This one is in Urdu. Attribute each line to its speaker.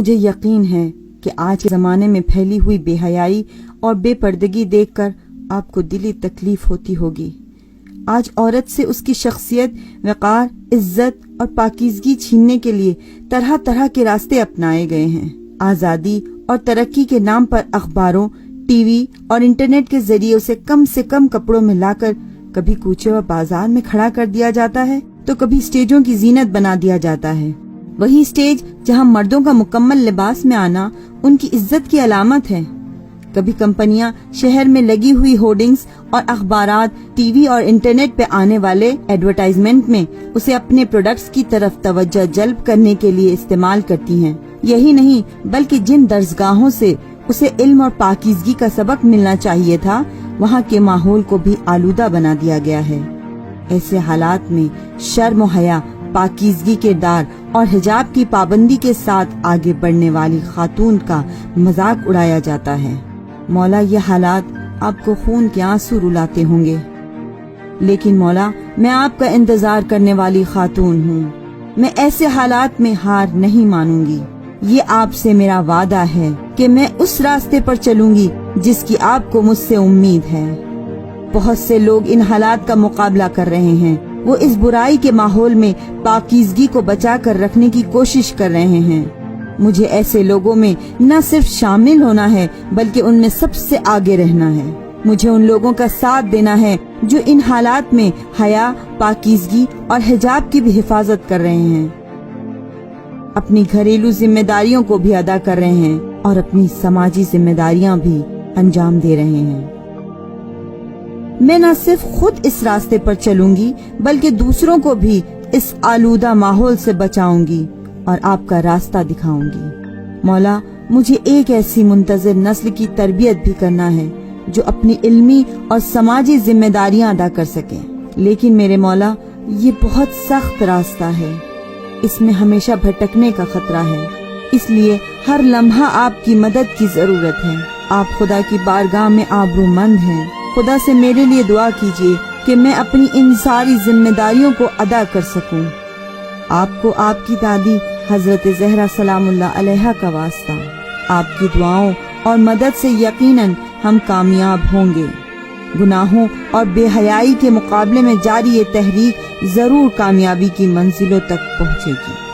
Speaker 1: مجھے یقین ہے کہ آج کے زمانے میں پھیلی ہوئی بے حیائی اور بے پردگی دیکھ کر آپ کو دلی تکلیف ہوتی ہوگی۔ آج عورت سے اس کی شخصیت، وقار، عزت اور پاکیزگی چھیننے کے لیے طرح طرح کے راستے اپنائے گئے ہیں۔ آزادی اور ترقی کے نام پر اخباروں، ٹی وی اور انٹرنیٹ کے ذریعے اسے کم سے کم کپڑوں میں لا کر کبھی کوچے و بازار میں کھڑا کر دیا جاتا ہے تو کبھی اسٹیجوں کی زینت بنا دیا جاتا ہے۔ وہی اسٹیج جہاں مردوں کا مکمل لباس میں آنا ان کی عزت کی علامت ہے۔ کبھی کمپنیاں شہر میں لگی ہوئی ہورڈنگز اور اخبارات، ٹی وی اور انٹرنیٹ پہ آنے والے ایڈورٹائزمنٹ میں اسے اپنے پروڈکٹس کی طرف توجہ جلب کرنے کے لیے استعمال کرتی ہیں۔ یہی نہیں بلکہ جن درسگاہوں سے اسے علم اور پاکیزگی کا سبق ملنا چاہیے تھا، وہاں کے ماحول کو بھی آلودہ بنا دیا گیا ہے۔ ایسے حالات میں شرم و حیا، پاکیزگی کے دار اور حجاب کی پابندی کے ساتھ آگے بڑھنے والی خاتون کا مذاق اڑایا جاتا ہے۔ مولا، یہ حالات آپ کو خون کے آنسو رلاتے ہوں گے، لیکن مولا، میں آپ کا انتظار کرنے والی خاتون ہوں۔ میں ایسے حالات میں ہار نہیں مانوں گی۔ یہ آپ سے میرا وعدہ ہے کہ میں اس راستے پر چلوں گی جس کی آپ کو مجھ سے امید ہے۔ بہت سے لوگ ان حالات کا مقابلہ کر رہے ہیں۔ وہ اس برائی کے ماحول میں پاکیزگی کو بچا کر رکھنے کی کوشش کر رہے ہیں۔ مجھے ایسے لوگوں میں نہ صرف شامل ہونا ہے بلکہ ان میں سب سے آگے رہنا ہے۔ مجھے ان لوگوں کا ساتھ دینا ہے جو ان حالات میں حیا، پاکیزگی اور حجاب کی بھی حفاظت کر رہے ہیں، اپنی گھریلو ذمہ داریوں کو بھی ادا کر رہے ہیں اور اپنی سماجی ذمہ داریاں بھی انجام دے رہے ہیں۔ میں نہ صرف خود اس راستے پر چلوں گی بلکہ دوسروں کو بھی اس آلودہ ماحول سے بچاؤں گی اور آپ کا راستہ دکھاؤں گی۔ مولا، مجھے ایک ایسی منتظر نسل کی تربیت بھی کرنا ہے جو اپنی علمی اور سماجی ذمہ داریاں ادا کر سکے۔ لیکن میرے مولا، یہ بہت سخت راستہ ہے، اس میں ہمیشہ بھٹکنے کا خطرہ ہے، اس لیے ہر لمحہ آپ کی مدد کی ضرورت ہے۔ آپ خدا کی بارگاہ میں آبرو مند ہیں۔ خدا سے میرے لیے دعا کیجیے کہ میں اپنی ان ساری ذمہ داریوں کو ادا کر سکوں۔ آپ کو آپ کی دادی حضرت زہرا سلام اللہ علیہا کا واسطہ۔ آپ کی دعاؤں اور مدد سے یقیناً ہم کامیاب ہوں گے۔ گناہوں اور بے حیائی کے مقابلے میں جاری یہ تحریک ضرور کامیابی کی منزلوں تک پہنچے گی۔